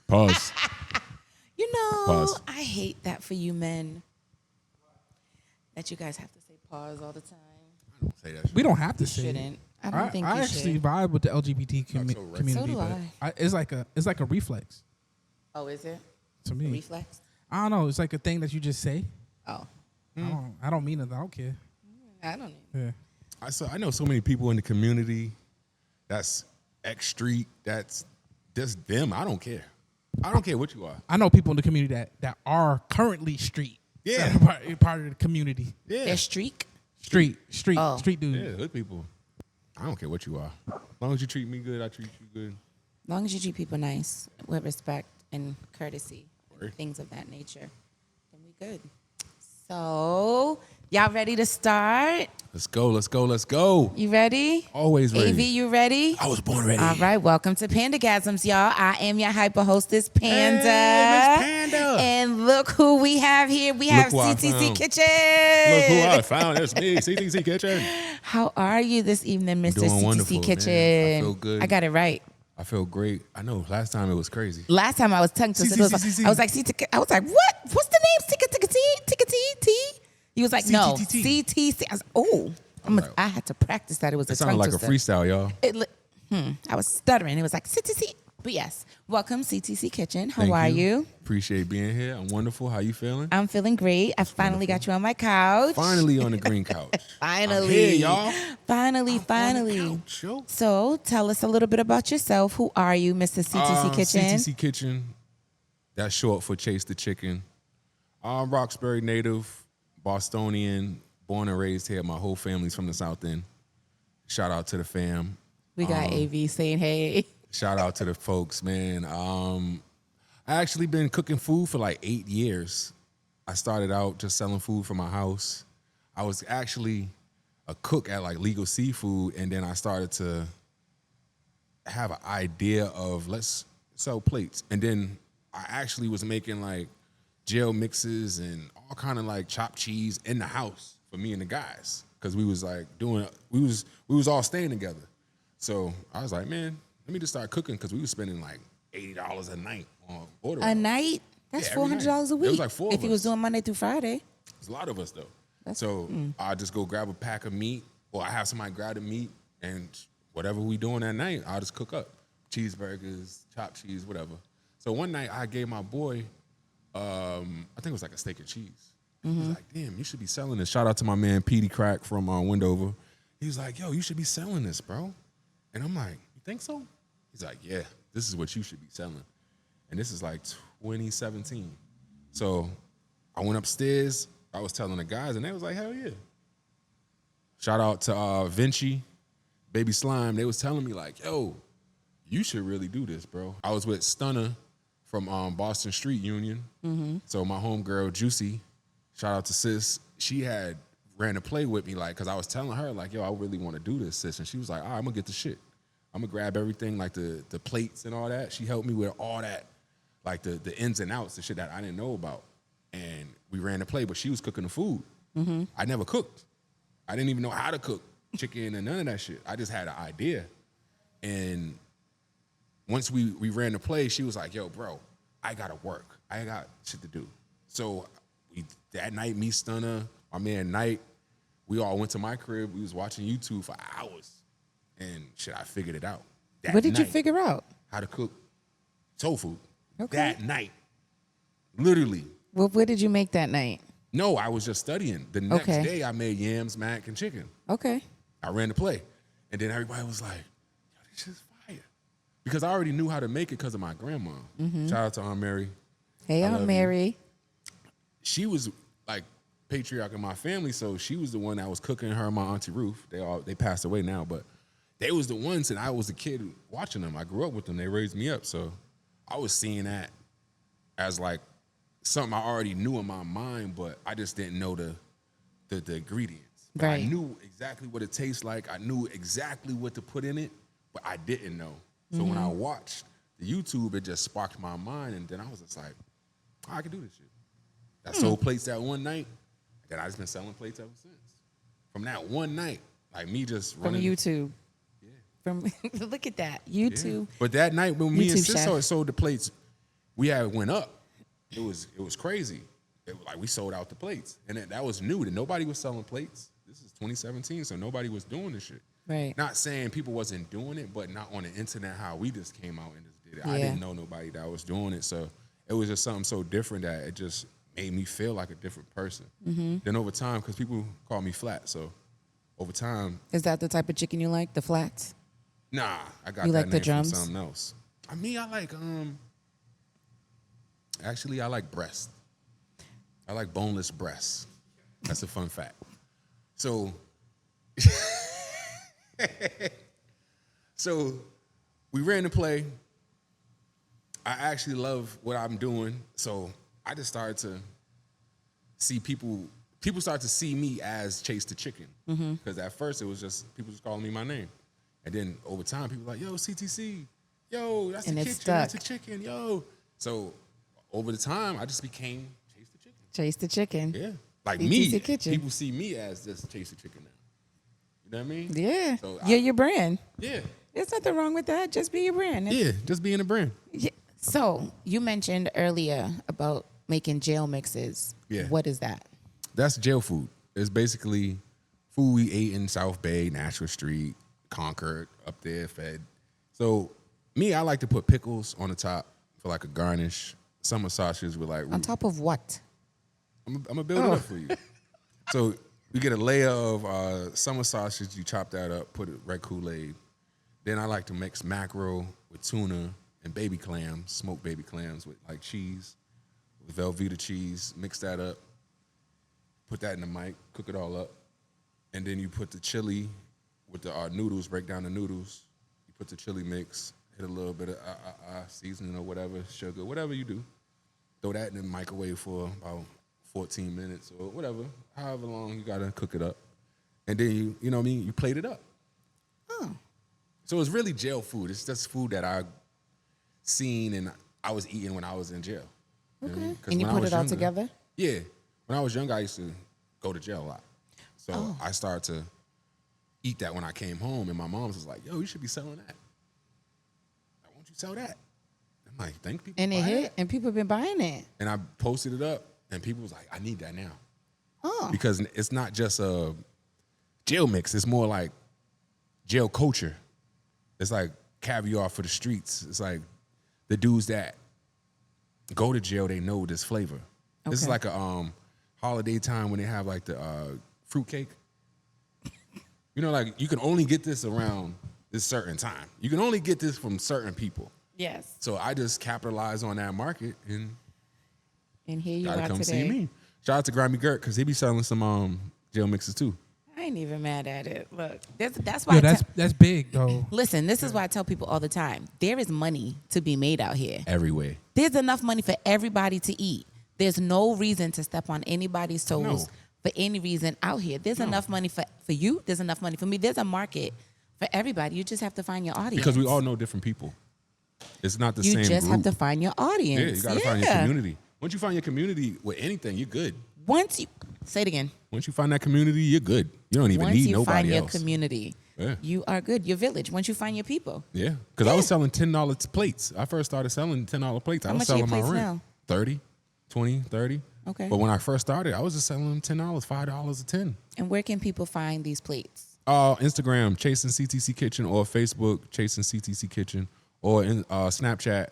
Pause. You know, Pause. I hate that for you men. That you guys have to say pause all the time. I don't say that shit. We don't have to You say shouldn't. it. I don't think you I actually should. vibe with the LGBT so right. community, So do but it's like a reflex Oh, is it? to me. Reflex? I don't know. It's like a thing that you just say. Oh. I don't mean it. I don't care. I don't know. Yeah. I know so many people in the community that's X Street, that's just them. I don't care. I don't care what you are. I know people in the community that are currently street. Yeah. That are part of the community. Yeah. Their streak? Street Oh. dude. Yeah, hood people. I don't care what you are. As long as you treat me good, I treat you good. As long as you treat people nice, with respect and courtesy, and Word. things of that nature, then we good. So, y'all ready to start? Let's go, let's go, let's go. You ready? Always ready. AV, you ready? I was born ready. All right, welcome to Pandagasms, y'all. I am your hyper hostess, Panda. Hey, Miss Panda. And look who we have here. We have who I CTC found. Kitchen. Look who I found. It's me, CTC Kitchen. How are you this evening, Mr. Doing CTC wonderful, Kitchen? man. I feel good. I got it right. I feel great. I know last time it was crazy. Last time I was tongue twisted. I was like, I was like, what? What's the name? T? He was like, no, CTT. CTC. I was oh, I had to practice that. It was It a sounded tongue like a twister. freestyle, y'all. I was stuttering. It was like CTC. But yes, welcome CTC Kitchen. How Thank are you? Appreciate being here. I'm wonderful. How you feeling? I'm feeling great. I finally got you on my couch. Finally on the green couch. Finally. I'm here, y'all. Finally. On the couch, yo. So tell us a little bit about yourself. Who are you, Mr. CTC Kitchen? CTC Kitchen. That's short for Chase the Chicken. I'm Roxbury native, Bostonian, born and raised here. My whole family's from the South End. Shout out to the fam. We got AV saying hey. Shout out to the folks, man. I actually been cooking food for like 8 years. I started out just selling food from my house. I was actually a cook at like Legal Seafood, and then I started to have an idea of let's sell plates. And then I actually was making like gel mixes and all kind of like chopped cheese in the house for me and the guys, because we was like we was all staying together. So I was like, man, let me just start cooking, because we was spending like $80 a night on order. A night? That's Yeah, every $400 night. a week. There was like four if of he was us. doing Monday through Friday. There's a lot of us though. I just go grab a pack of meat, or I have somebody grab the meat, and whatever we doing that night, I'll just cook up cheeseburgers, chopped cheese, whatever. So one night I gave my boy, I think it was like a steak and cheese. He was like, damn, you should be selling this. Shout out to my man Petey Crack from Wendover. He was like, yo, you should be selling this, bro. And I'm like, you think so? He's like, yeah, this is what you should be selling. And this is like 2017. So I went upstairs. I was telling the guys, and they was like, hell yeah. Shout out to Vinci, Baby Slime. They was telling me like, yo, you should really do this, bro. I was with Stunner from Boston Street Union. So my homegirl, Juicy, shout out to sis. She had ran a play with me, like, because I was telling her, like, yo, I really want to do this, sis. And she was like, all right, I'm going to get the shit. I'm going to grab everything, like the plates and all that. She helped me with all that, like the ins and outs, the shit that I didn't know about. And we ran the play, but she was cooking the food. I never cooked. I didn't even know how to cook chicken and none of that shit. I just had an idea. And once we ran the play, she was like, yo, bro, I got to work. I got shit to do. So that night, me, Stunner, my man Knight, we all went to my crib. We was watching YouTube for hours. And shit, I figured it out. What did you figure out? How to cook tofu. Okay. That night. Literally. What did you make that night? No, I was just studying. The next Okay. day, I made yams, mac, and chicken. Okay. I ran the play. And then everybody was like, yo, this shit's fire. Because I already knew how to make it because of my grandma. Shout out to Aunt Mary. Hey, I I'm love Mary. She was like patriarch in my family, so she was the one that was cooking. Her and my auntie Ruth. They passed away now, but they was the ones, and I was a kid watching them. I grew up with them. They raised me up, so I was seeing that as like something I already knew in my mind, but I just didn't know the ingredients. Right. I knew exactly what it tastes like. I knew exactly what to put in it, but I didn't know. So when I watched the YouTube, it just sparked my mind, and then I was just like, oh, I can do this shit. I sold plates that one night, and I just been selling plates ever since. From that one night, like me just From running. YouTube. Yeah. From look at that. YouTube. Yeah. But that night when me and YouTube sis chef. sold the plates, we had went up. It was crazy. Like we sold out the plates, and that was new. That nobody was selling plates. This is 2017, so nobody was doing this shit. Right. Not saying people wasn't doing it, but not on the internet how we just came out and just did it. Yeah. I didn't know nobody that was doing it, so it was just something so different that it just made me feel like a different person. Then over time, because people call me flat, so over time. Is that the type of chicken you like, the flats? Nah, I got You that like the name from drums? something else. I mean, I like actually I like breast. I like boneless breasts. That's a fun fact. So, so we ran the play. I actually love what I'm doing. So I just started to see people start to see me as Chase the Chicken. Because at first it was just people just calling me my name. And then over time people were like, yo, CTC, yo, that's And the it's kitchen, that's the stuck. chicken, yo. So over the time I just became Chase the Chicken. Chase the chicken. Yeah. Like CTC me, Kitchen. people see me as just Chase the Chicken now. You know what I mean? Yeah. So You're your brand. Yeah. There's nothing wrong with that. Just be your brand. Yeah, just being a brand. Yeah. So you mentioned earlier about making jail mixes. Yeah. What is that? That's jail food. It's basically food we ate in South Bay, Nashua Street, Concord, up there, fed. So me, I like to put pickles on the top for like a garnish. Summer sausages with like On top of what? I'm gonna build it up for you. So you get a layer of summer sausage. You chop that up, put it red Kool-Aid. Then I like to mix mackerel with tuna and baby clams, smoked baby clams with like cheese, with Velveeta cheese. Mix that up. Put that in the mic. Cook it all up, and then you put the chili with the noodles. Break down the noodles. You put the chili mix. Hit a little bit of seasoning or whatever, sugar, whatever you do. Throw that in the microwave for about 14 minutes or whatever, however long you gotta cook it up. And then you know what I mean, you plate it up. Oh. So it's really jail food. It's just food that I seen and I was eating when I was in jail. You know what I mean? 'Cause And you when I put was it all younger- together? Yeah. When I was younger, I used to go to jail a lot. So I started to eat that when I came home, and my mom was like, yo, you should be selling that. Why won't you sell that? I'm like, think people And it buy hit, that? and people been buying it. And I posted it up, and people was like, I need that now. Oh. Because it's not just a jail mix. It's more like jail culture. It's like caviar for the streets. It's like the dudes that go to jail, they know this flavor. This is Okay. like a holiday time when they have like the fruitcake. You know, like you can only get this around this certain time. You can only get this from certain people. Yes. So I just capitalize on that market and And here you gotta are come today. see me. Shout out to Grammy Gert because he be selling some jail mixes too. I ain't even mad at it. Look, that's why. Yo, I that's big though. listen, this is why I tell people all the time. There is money to be made out here. Everywhere. There's enough money for everybody to eat. There's no reason to step on anybody's toes No. for any reason out here. There's enough money for you. There's enough money for me. There's a market for everybody. You just have to find your audience. Because we all know different people. It's not the you same just group. have to find your Yeah, audience. you gotta find your community. Once you find your community with anything, you're good. Once you say it again. Once you find that community, you're good. You don't even Once need you find nobody your else. community, Yeah. you are good. Your village. Once you find your people. Yeah, because I was selling $10 plates. I first started selling $10 plates. I How was much are your selling my plates rent. now? 30, 20, 30. Okay. But when I first started, I was just selling them $10, $5 a 10. And where can people find these plates? Instagram, Chasing CTC Kitchen, or Facebook, Chasing CTC Kitchen, or in Snapchat,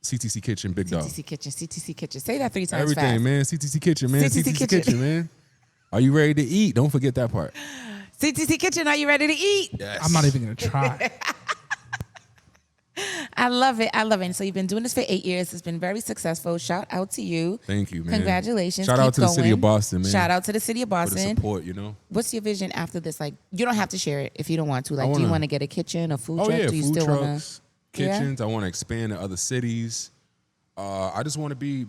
CTC Kitchen, Big Dog. CTC Kitchen, CTC Kitchen. Say that 3 times Everything, fast. man. CTC Kitchen, man. CTC CTC Kitchen. Kitchen, man. Are you ready to eat? Don't forget that part. CTC Kitchen, are you ready to eat? Yes. I'm not even gonna try. I love it. I love it. And so you've been doing this for 8 years. It's been very successful. Shout out to you. Thank you, man. Congratulations. Shout out Keep to the city going. of Boston, man. Shout out to the city of For the Boston. support, you know. What's your vision after this? Like, you don't have to share it if you don't want to. Like, do you wanna- want to get a kitchen, a food Oh truck? yeah, Do you food still trucks, want to? kitchens. I want to expand to other cities. I just want to be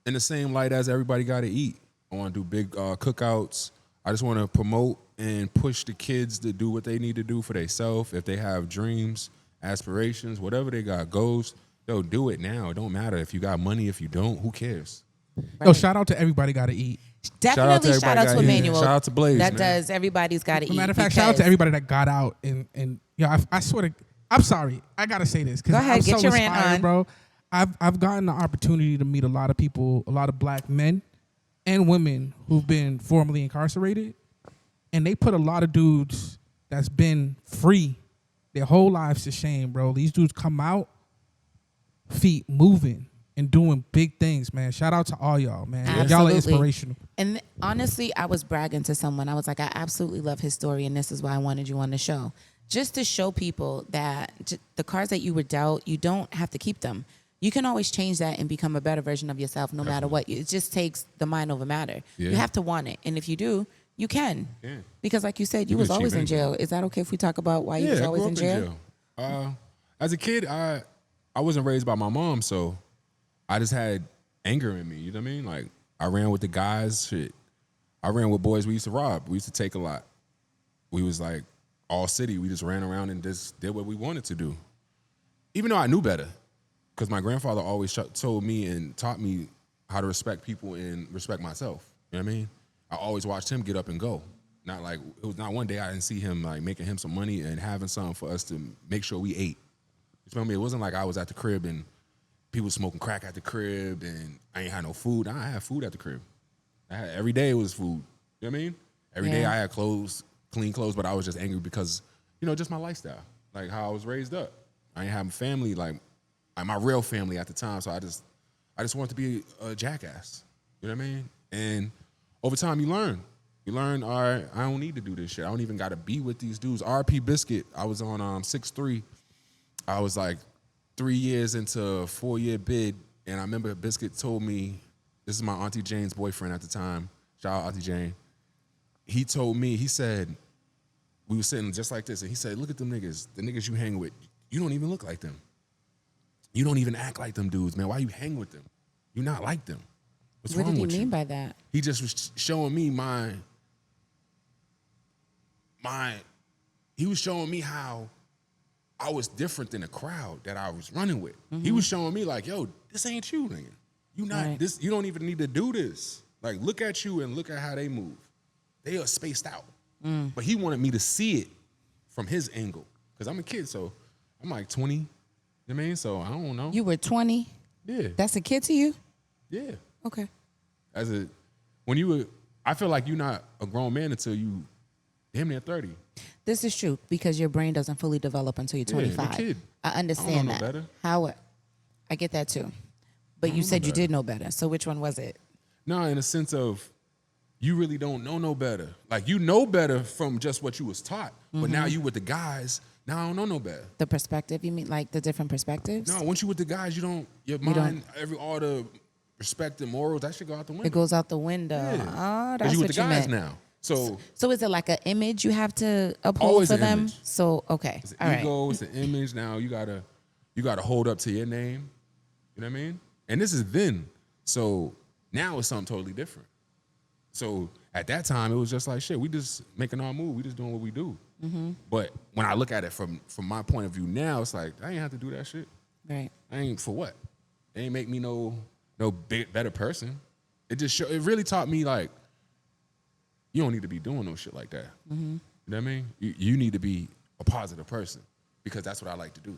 in the same light as everybody got to eat. I want to do big cookouts. I just want to promote and push the kids to do what they need to do for themselves. If they have dreams, aspirations, whatever they got, goals, yo, do it now. It don't matter if you got money. If you don't, who cares? Yo, shout out to everybody gotta eat. Definitely Shout shout out out to to everybody. Emmanuel. Shout out to Blaze, That man. does. Everybody's got to As a eat. matter of fact, shout out to because- everybody that got out and I swear to, I'm sorry, I gotta say this because Go ahead, I'm get so your rant inspired, on. bro. I've gotten the opportunity to meet a lot of people, a lot of black men and women who've been formerly incarcerated, and they put a lot of dudes that's been free their whole lives to shame, bro. These dudes come out, feet moving and doing big things, man. Shout out to all y'all, man. Absolutely. Y'all are inspirational. And honestly, I was bragging to someone. I was like, I absolutely love his story, and this is why I wanted you on the show. Just to show people that the cards that you were dealt, you don't have to keep them. You can always change that and become a better version of yourself no matter what. It just takes the mind over matter. Yeah. You have to want it. And if you do, you can. Yeah. Because like you said, you was always in jail. Is that okay if we talk about why you was always I grew in up jail? As a kid, I wasn't raised by my mom, so I just had anger in me. You know what I mean? Like, I ran with the guys. Shit. I ran with boys we used to rob. We used to take a lot. We was like all city. We just ran around and just did what we wanted to do. Even though I knew better. Because my grandfather always told me and taught me how to respect people and respect myself. You know what I mean? I always watched him get up and go. Not like, it was not one day I didn't see him like making him some money and having something for us to make sure we ate. You feel me? It wasn't like I was at the crib and people smoking crack at the crib and I ain't had no food. I had food at the crib. Every day it was food. You know what I mean? Every day I had clothes, clean clothes, but I was just angry because, you know, just my lifestyle. Like how I was raised up. I ain't have a family like my real family at the time, so I just wanted to be a jackass. You know what I mean? And over time, you learn. You learn, all right, I don't need to do this shit. I don't even got to be with these dudes. RP Biscuit, I was on 6'3". I was like 3 years into a 4-year bid, and I remember Biscuit told me, this is my Auntie Jane's boyfriend at the time. Shout out Auntie Jane. He told me, he said, we were sitting just like this, and he said, look at them niggas, the niggas you hang with. You don't even look like them. You don't even act like them dudes, man. Why you hang with them? You're not like them. What's wrong with you? What did he mean by that? He just was showing me he was showing me how I was different than the crowd that I was running with. He was showing me like, yo, this ain't you, nigga. You not this, you don't even need to do this. Like, look at you and look at how they move. They are spaced out. But he wanted me to see it from his angle. Because I'm a kid, so I'm like 20. You know what I mean? So I don't know. You were 20? Yeah. That's a kid to you? Yeah. Okay. I feel like you're not a grown man until you damn near 30. This is true because your brain doesn't fully develop until you're 25. Yeah, kid. I understand I don't know that. better. How? I get that too. But you said you did know better. So which one was it? No, in a sense of you really don't know no better. Like, you know better from just what you was taught. But now you with the guys, now I don't know no better. The perspective? You mean like the different perspectives? No, once you with the guys, all the respect and morals, that should go out the window. It goes out the window. Yeah. Oh, 'Cause that's you with what the you guys meant. now. So is it like an image you have to uphold Always for an them? image. So, okay. it's All an right. ego, it's an image. Now you gotta hold up to your name. You know what I mean? And this is then. So now it's something totally different. So at that time, it was just like, shit, we just making our move. We just doing what we do. But when I look at it from my point of view now, it's like, I ain't have to do that shit. Right. I ain't for what? It ain't make me no better person. It just it really taught me like, you don't need to be doing no shit like that. You know what I mean? You need to be a positive person because that's what I like to do.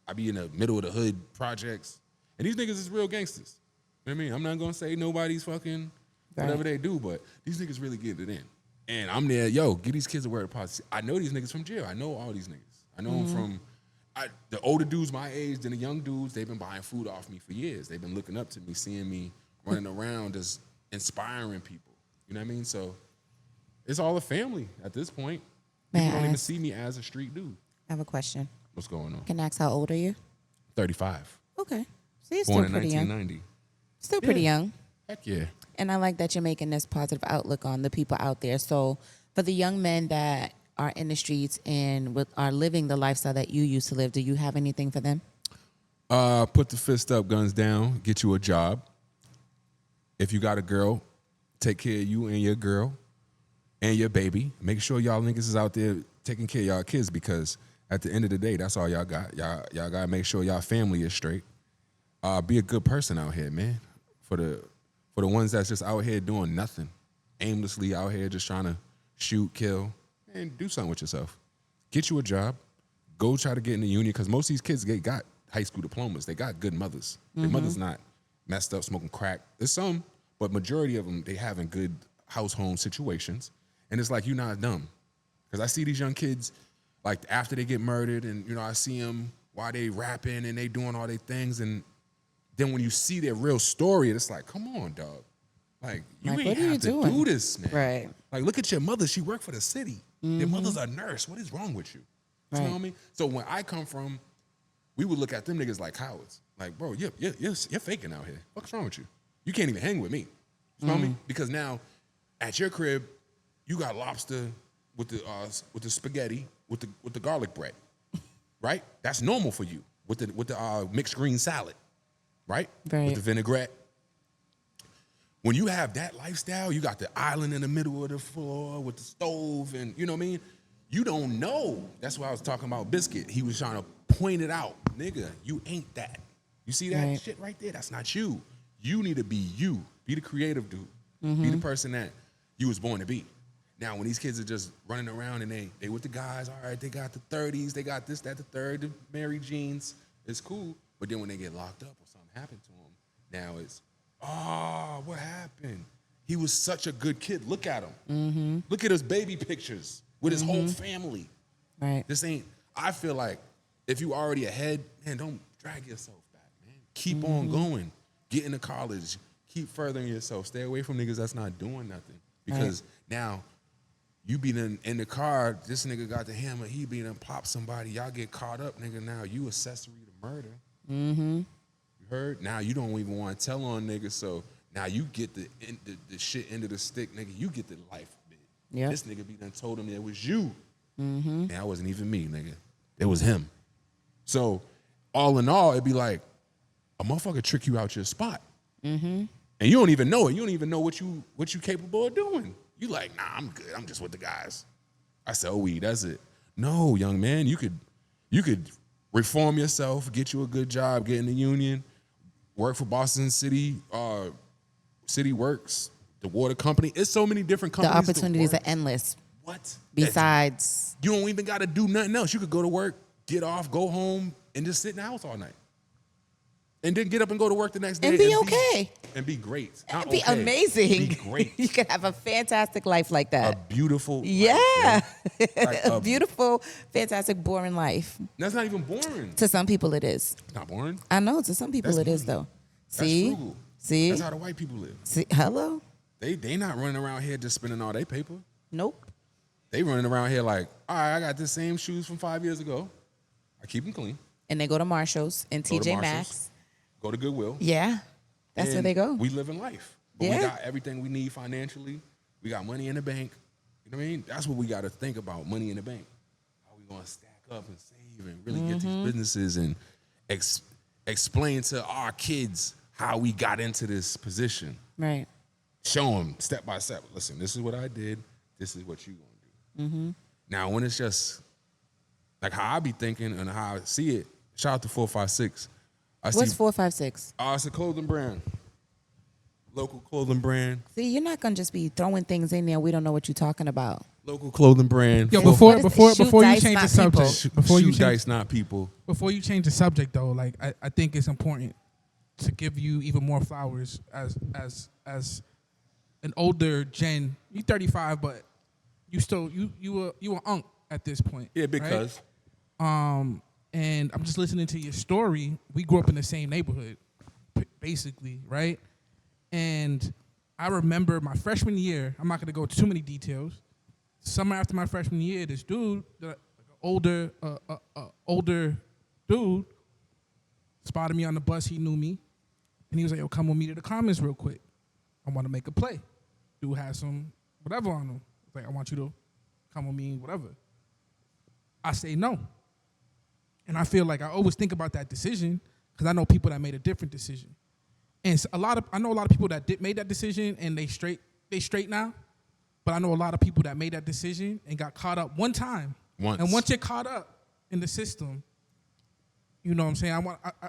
I be in the middle of the hood projects, and these niggas is real gangsters. You know what I mean? I'm not gonna say nobody's fucking whatever they do, but these niggas really get it in. And I'm there, yo, get these kids a word of positive. I know these niggas from jail. I know all these niggas. I know them from the older dudes my age than the young dudes. They've been buying food off me for years. They've been looking up to me, seeing me running around, just inspiring people. You know what I mean? So it's all a family at this point. May I People don't even ask? see me as a street dude. I have a question. What's going on? Can I ask how old are you? 35. Okay. So you're Born still in pretty young. 1990. Still pretty young. Heck yeah. And I like that you're making this positive outlook on the people out there. So for the young men that are in the streets and are living the lifestyle that you used to live, do you have anything for them? Put the fist up, guns down, get you a job. If you got a girl, take care of you and your girl and your baby. Make sure y'all niggas is out there taking care of y'all kids because at the end of the day, that's all y'all got. Y'all got to make sure y'all family is straight. Be a good person out here, man. For the ones that's just out here doing nothing, aimlessly out here just trying to shoot, kill, and do something with yourself. Get you a job. Go try to get in the union because most of these kids get got high school diplomas. They got good mothers. Their mother's not messed up smoking crack. There's some, but majority of them, they having good house home situations. And it's like, you're not dumb. Because I see these young kids, like after they get murdered, and I see them while they rapping and they doing all their things, and then when you see their real story, it's like, come on, dog. Like, you Like, ain't what are you have to doing? do this, man. Right. Like, look at your mother. She worked for the city. Your mother's a nurse. What is wrong with you? You know Right. what I mean? So when I come from, we would look at them niggas like cowards. Like, bro, you're faking out here. What's wrong with you? You can't even hang with me. You know what I mean? Because now, at your crib, you got lobster with the spaghetti with the garlic bread, right? That's normal for you with the mixed green salad, right? Right. With the vinaigrette. When you have that lifestyle, you got the island in the middle of the floor with the stove, and you know what I mean? You don't know. That's why I was talking about Biscuit. He was trying to point it out. Nigga, you ain't that. You see that Right. shit right there? That's not you. You need to be you. Be the creative dude. Be the person that you was born to be. Now, when these kids are just running around and they with the guys, all right, they got the 30s, they got this, that, the third, the Mary Jeans, it's cool. But then when they get locked up or something happened to them, now it's, oh, what happened? He was such a good kid. Look at him. Look at his baby pictures with his whole family. Right. This ain't, I feel like if you already ahead, man, don't drag yourself back, man. Keep on going. Get into college. Keep furthering yourself. Stay away from niggas that's not doing nothing. Because now you be in the car, this nigga got the hammer, he be done pop somebody, y'all get caught up, nigga, now you accessory to murder. You heard? Now you don't even want to tell on niggas, so now you get the shit end of the stick, nigga. You get the life bit. Yep. This nigga be done told him it was you. Man, that wasn't even me, nigga. It was him. So all in all, it'd be like a motherfucker trick you out your spot. And you don't even know it. You don't even know what you capable of doing. You like, nah, I'm good. I'm just with the guys. I sell weed. That's it. No, young man, you could reform yourself, get you a good job, get in the union, work for Boston City, City Works, the water company. It's so many different The companies. opportunities are endless. What? Besides, You don't even got to do nothing else. You could go to work, get off, go home, and just sit in the house all night. And then get up and go to work the next day. and be okay. And be great. Not Be okay. amazing. Be great. You can have a fantastic life like A that. beautiful Yeah. life, man. Like A beautiful, fantastic, boring life. That's not even boring. To some people, it is. It's not boring. I know. To some people, That's it is, money. though. That's See? frugal. See? That's how the white people live. See? Hello? They not running around here just spending all their paper. Nope. They running around here like, all right, I got the same shoes from 5 years ago. I keep them clean. And they go to Marshall's and Go to TJ Marshalls. Maxx. Go to Goodwill. Yeah. That's where and they go. We live in life. But we Yeah. got everything we need financially. We got money in the bank. You know what I mean? That's what we got to think about, money in the bank. How we going to stack up and save and really get these businesses and explain to our kids how we got into this position. Right. Show them step by step. Listen, this is what I did. This is what you going to do. Now, when it's just like how I be thinking and how I see it, shout out to 456. What's 456? It's a clothing brand. Local clothing brand. See, you're not going to just be throwing things in there. We don't know what you're talking about. Local clothing brand. Yo, What before is it? before Shoot before you dice, change the not subject, people. before you Shoot change dice, not people. before you change the subject though, like I think it's important to give you even more flowers as an older gen. You 35, but you still you were unk at this point. Yeah, right? because And I'm just listening to your story. We grew up in the same neighborhood, basically, right? And I remember my freshman year. I'm not gonna go into too many details. Summer after my freshman year, this dude, older dude, spotted me on the bus. He knew me, and he was like, "Yo, come with me to the Commons real quick. I want to make a play." Dude has some whatever on him. Like, I want you to come with me, whatever. I say no. And I feel like I always think about that decision because I know people that made a different decision. And I know a lot of people that made that decision and they straight now. But I know a lot of people that made that decision and got caught up one time. And once you're caught up in the system, you know what I'm saying?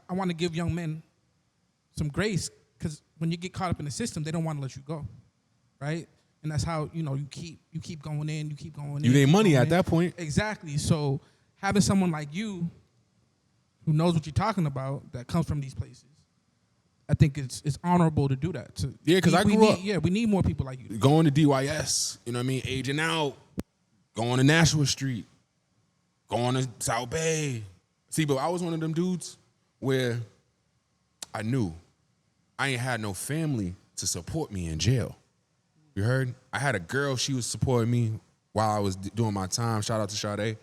I want to give young men some grace because when you get caught up in the system, they don't want to let you go, right? And that's how you keep going in, you keep going in. you need money at that point. Exactly. So having someone like you who knows what you're talking about that comes from these places. I think it's honorable to do that. Yeah, because I grew up. Yeah, we need more people like you. Going to DYS, you know what I mean? Aging out, going to Nashua Street, going to South Bay. See, but I was one of them dudes where I knew I ain't had no family to support me in jail. You heard? I had a girl, she was supporting me while I was doing my time. Shout out to Sade.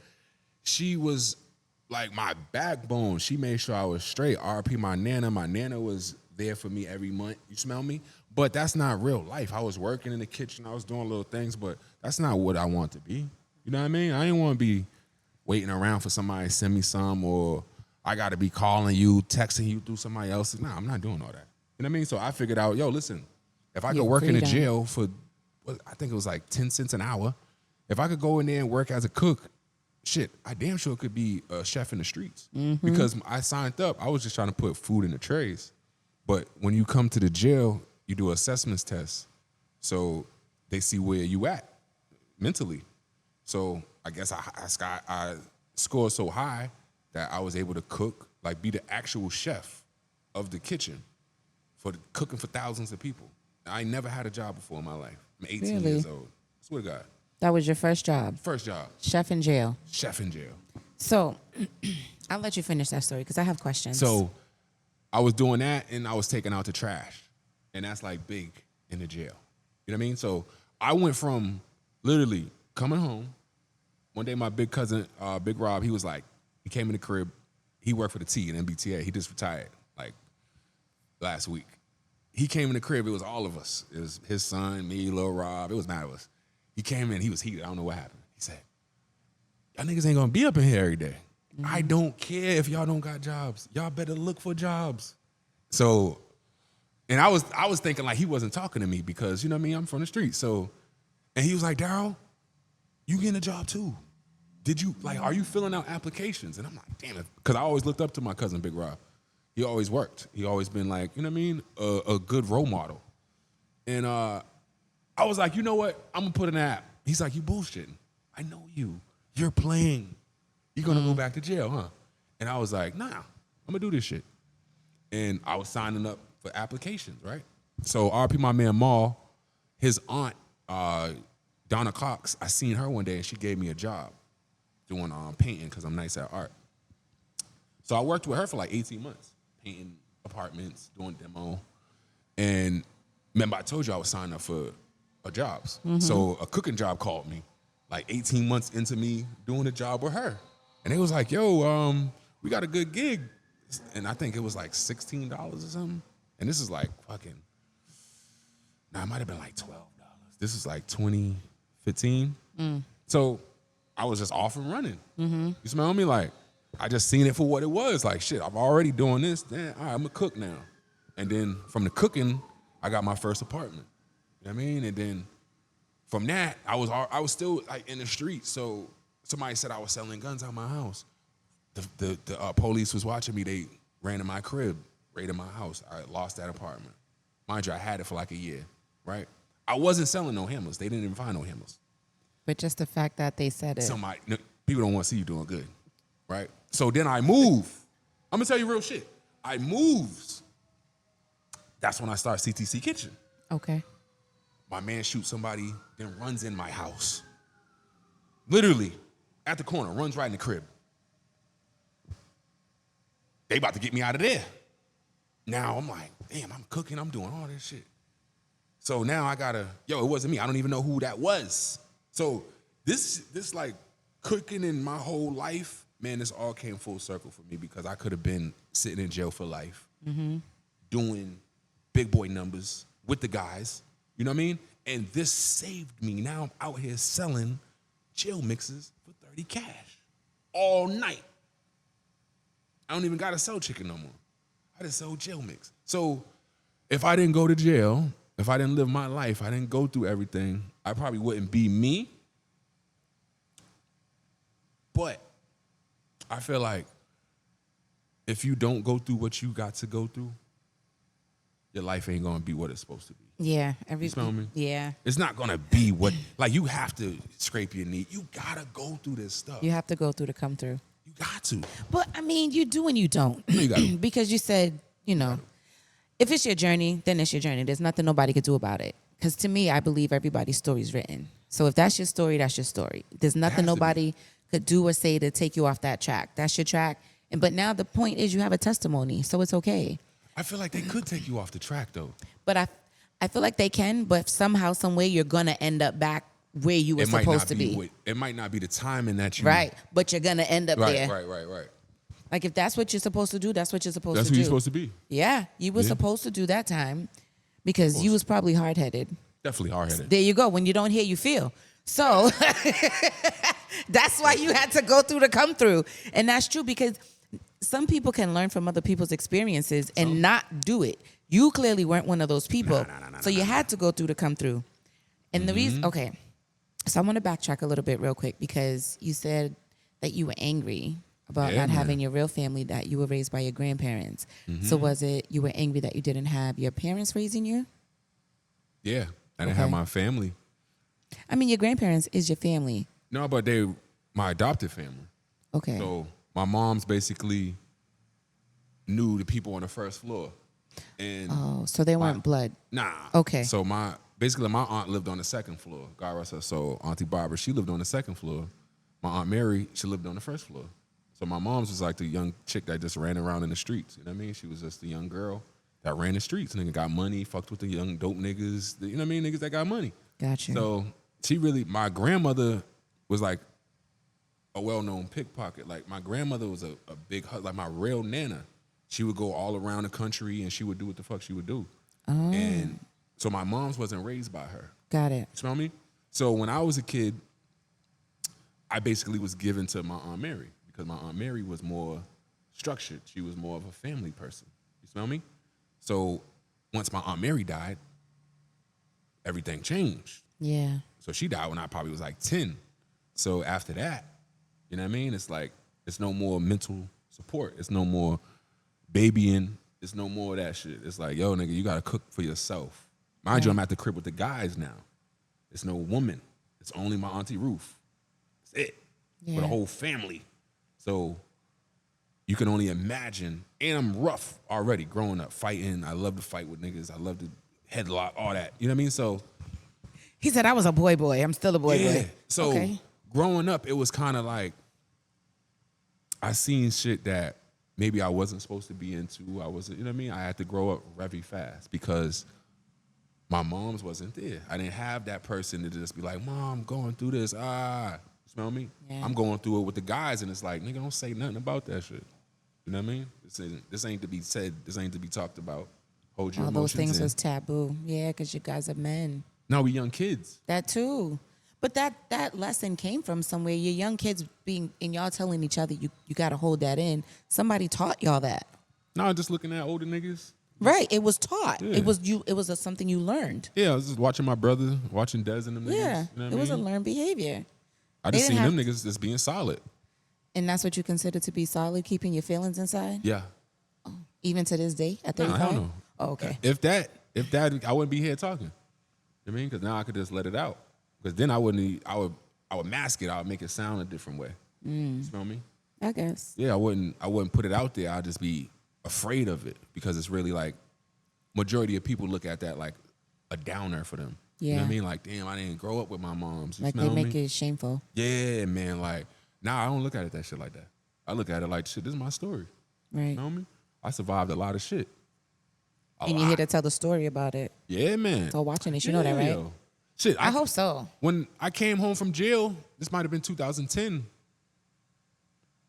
She was like my backbone. She made sure I was straight. RP my Nana. My Nana was there for me every month. You smell me? But that's not real life. I was working in the kitchen. I was doing little things, but that's not what I want to be. You know what I mean? I didn't want to be waiting around for somebody to send me some, or I got to be calling you, texting you through somebody else. Nah, I'm not doing all that. You know what I mean? So I figured out, yo, listen, if I could work in a jail for, I think it was like 10 cents an hour, if I could go in there and work as a cook, shit, I damn sure could be a chef in the streets. Because I signed up, I was just trying to put food in the trays. But when you come to the jail, you do assessments test. So they see where you at mentally. So I guess I scored so high that I was able to cook, like be the actual chef of the kitchen for cooking for thousands of people. I ain't never had a job before in my life. I'm 18 years old. Swear to God. That was your first job? First job. Chef in jail. Chef in jail. So I'll let you finish that story because I have questions. So I was doing that and I was taking out the trash. And that's like big in the jail. You know what I mean? So I went from literally coming home. One day my big cousin, Big Rob, he was like, he came in the crib. He worked for the T in MBTA. He just retired like last week. He came in the crib. It was all of us. It was his son, me, Lil Rob. It was mad of us. He came in. He was heated. I don't know what happened. He said, y'all niggas ain't going to be up in here every day. I don't care if y'all don't got jobs. Y'all better look for jobs. So, and I was thinking like he wasn't talking to me because, you know what I mean, I'm from the street. So, and he was like, Daryl, you getting a job too. Did you, like, are you filling out applications? And I'm like, damn it. Because I always looked up to my cousin, Big Rob. He always worked. He always been like, you know what I mean, a good role model. And I was like, you know what? I'm going to put an app. He's like, you bullshitting. I know you. You're playing. You're going to go back to jail, huh? And I was like, nah, I'm going to do this shit. And I was signing up for applications, right? So RP my man Maul, his aunt, Donna Cox, I seen her one day and she gave me a job doing painting because I'm nice at art. So I worked with her for like 18 months, painting apartments, doing demo. And remember I told you I was signing up for jobs. So a cooking job called me like 18 months into me doing a job with her. And they was like, yo, we got a good gig. And I think it was like $16 or something. And this is like fucking, it might have been like $12. This is like 2015. So I was just off and running. You smell me? Like, I just seen it for what it was. Like, shit, I'm already doing this. Damn, all right, I'm a cook now. And then from the cooking, I got my first apartment. You know what I mean? And then from that, I was still like in the street. So somebody said I was selling guns out my house. The police was watching me. They ran in my crib, raided my house. I lost that apartment. Mind you, I had it for like a year, right? I wasn't selling no hammers. They didn't even find no hammers. But just the fact that they said it. People don't want to see you doing good, right? So then I move. I'm going to tell you real shit. I moves. That's when I start CTC Kitchen. Okay. My man shoots somebody, then runs in my house. Literally, at the corner, runs right in the crib. They about to get me out of there. Now I'm like, damn, I'm cooking, I'm doing all this shit. So now I gotta, it wasn't me. I don't even know who that was. So this like cooking in my whole life, man, this all came full circle for me because I could have been sitting in jail for life, doing big boy numbers with the guys, you know what I mean? And this saved me. Now I'm out here selling jail mixes for 30 cash all night. I don't even gotta sell chicken no more. I just sell jail mix. So if I didn't go to jail, if I didn't live my life, I didn't go through everything, I probably wouldn't be me. But I feel like if you don't go through what you got to go through, your life ain't gonna be what it's supposed to be. Yeah. You smell me? Yeah. It's not gonna be what, like you have to scrape your knee. You gotta go through this stuff. You have to go through to come through. You got to. But I mean, you do and you don't. You got to. Because you said, if it's your journey, then it's your journey. There's nothing nobody could do about it. Because to me, I believe everybody's story is written. So if that's your story, that's your story. There's nothing nobody could do or say to take you off that track. That's your track. But now the point is you have a testimony, so it's okay. I feel like they could take you off the track, though. But I feel like they can, but somehow, some way, you're going to end up back where you were supposed to be. It might not be the timing that you... Right, but you're going to end up there. Right. Like, if that's what you're supposed to do, that's what you're supposed to do. That's who you're supposed to be. Yeah, you were supposed to do that time because you was probably hard-headed. Definitely hard-headed. There you go. When you don't hear, you feel. So that's why you had to go through to come through. And that's true because some people can learn from other people's experiences and not do it. You clearly weren't one of those people. So you had to go through to come through. And the reason, okay, so I want to backtrack a little bit real quick because you said that you were angry about not having your real family, that you were raised by your grandparents. So was it you were angry that you didn't have your parents raising you? Yeah, I didn't have my family. I mean, your grandparents is your family. No, but they my adopted family. Okay. So my mom's basically knew the people on the first floor. And so they weren't blood. Nah. Okay. So my aunt lived on the second floor. God rest her soul. Auntie Barbara, she lived on the second floor. My Aunt Mary, she lived on the first floor. So my mom's was like the young chick that just ran around in the streets. You know what I mean? She was just the young girl that ran the streets. Nigga got money, fucked with the young dope niggas. You know what I mean? Niggas that got money. Gotcha. So my grandmother was like a well-known pickpocket. Like my grandmother was a big, like my real nana. She would go all around the country and she would do what the fuck she would do. Oh. And so my mom's wasn't raised by her. Got it. You smell me? So when I was a kid, I basically was given to my Aunt Mary because my Aunt Mary was more structured. She was more of a family person. You smell me? So once my Aunt Mary died, everything changed. Yeah. So she died when I probably was like 10. So after that, you know what I mean? It's like, it's no more mental support. It's no more babying. It's no more of that shit. It's like, yo, nigga, you got to cook for yourself. Mind you, I'm at the crib with the guys now. It's no woman. It's only my Auntie Ruth. That's it. For the whole family. So you can only imagine. And I'm rough already growing up, fighting. I love to fight with niggas. I love to headlock, all that. You know what I mean? So he said I was a boy. I'm still a boy. So growing up, it was kind of like I seen shit that maybe I wasn't supposed to be into. I wasn't, you know what I mean? I had to grow up very fast because my mom's wasn't there. I didn't have that person to just be like, Mom, going through this. You smell me? Yeah. I'm going through it with the guys, and it's like, nigga, don't say nothing about that shit. You know what I mean? This ain't to be said. This ain't to be talked about. Hold your emotions in. All those things was taboo. Yeah, because you guys are men. No, we young kids. That too. But that lesson came from somewhere. Your young kids being, and y'all telling each other, you got to hold that in. Somebody taught y'all that. No, just looking at older niggas. Right, it was taught. Yeah. It was something you learned. Yeah, I was just watching my brother, watching Dez and them niggas. Yeah, you know it was a learned behavior. I just seen them niggas just being solid. And that's what you consider to be solid, keeping your feelings inside? Yeah. Oh, even to this day at 35? I don't know. Oh, okay. If that, I wouldn't be here talking. You know what I mean? Because now I could just let it out. Because then I would mask it. I would make it sound a different way. You smell me? I guess. Yeah, I wouldn't put it out there. I'd just be afraid of it because it's really like majority of people look at that like a downer for them. Yeah. You know what I mean? Like, damn, I didn't grow up with my moms. You like smell they make me? it shameful. Yeah, man. Like, I don't look at it that shit like that. I look at it like, shit, this is my story. Right. You know me? I survived a lot of shit. And you're here to tell the story about it. Yeah, man. So watching this, you know that, right? Yo. Shit, I hope so. When I came home from jail, this might have been 2010,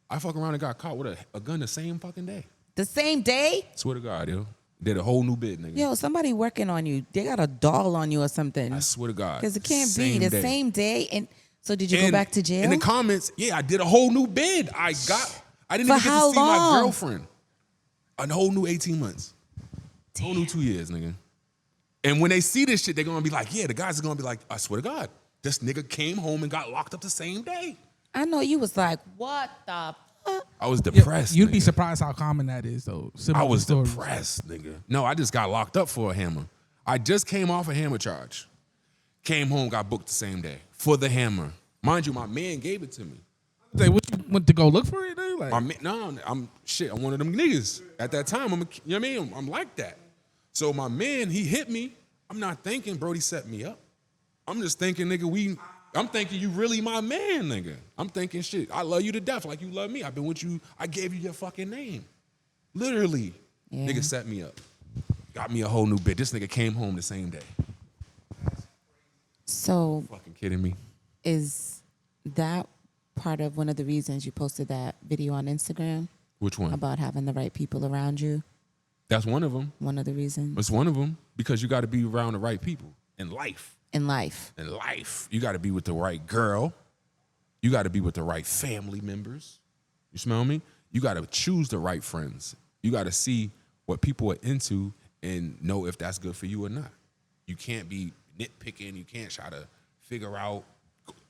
I fuck around and got caught with a gun the same fucking day. The same day? Swear to God, yo. Did a whole new bid, nigga. Yo, somebody working on you. They got a doll on you or something. I swear to God. Because it can't be the same day. And so did you go back to jail? In the comments, yeah, I did a whole new bid. I didn't even get to see my girlfriend. A whole new 18 months. Damn. Whole new 2 years, nigga. And when they see this shit, they're gonna be like, yeah, the guys are gonna be like, I swear to God, this nigga came home and got locked up the same day. I know you was like, what the fuck? I was depressed. You'd be surprised how common that is, though. I was depressed, nigga. No, I just got locked up for a hammer. I just came off a hammer charge. Came home, got booked the same day for the hammer. Mind you, my man gave it to me. What, you went to go look for it? Like, I'm one of them niggas. At that time, you know what I mean? I'm like that. So my man, he hit me. I'm not thinking Brody set me up. I'm just thinking, nigga, I'm thinking you really my man, nigga. I'm thinking shit. I love you to death like you love me. I've been with you. I gave you your fucking name. Literally. Yeah. Nigga set me up. Got me a whole new bitch. This nigga came home the same day. So Fucking kidding me? is that part of one of the reasons you posted that video on Instagram Which one? about having the right people around you? That's one of them. One of the reasons It's one of them because you got to be around the right people in life. in life. In life, you got to be with the right girl. You got to be with the right family members. You smell me? You got to choose the right friends. You got to see what people are into and know if that's good for you or not. You can't be nitpicking. You can't try to figure out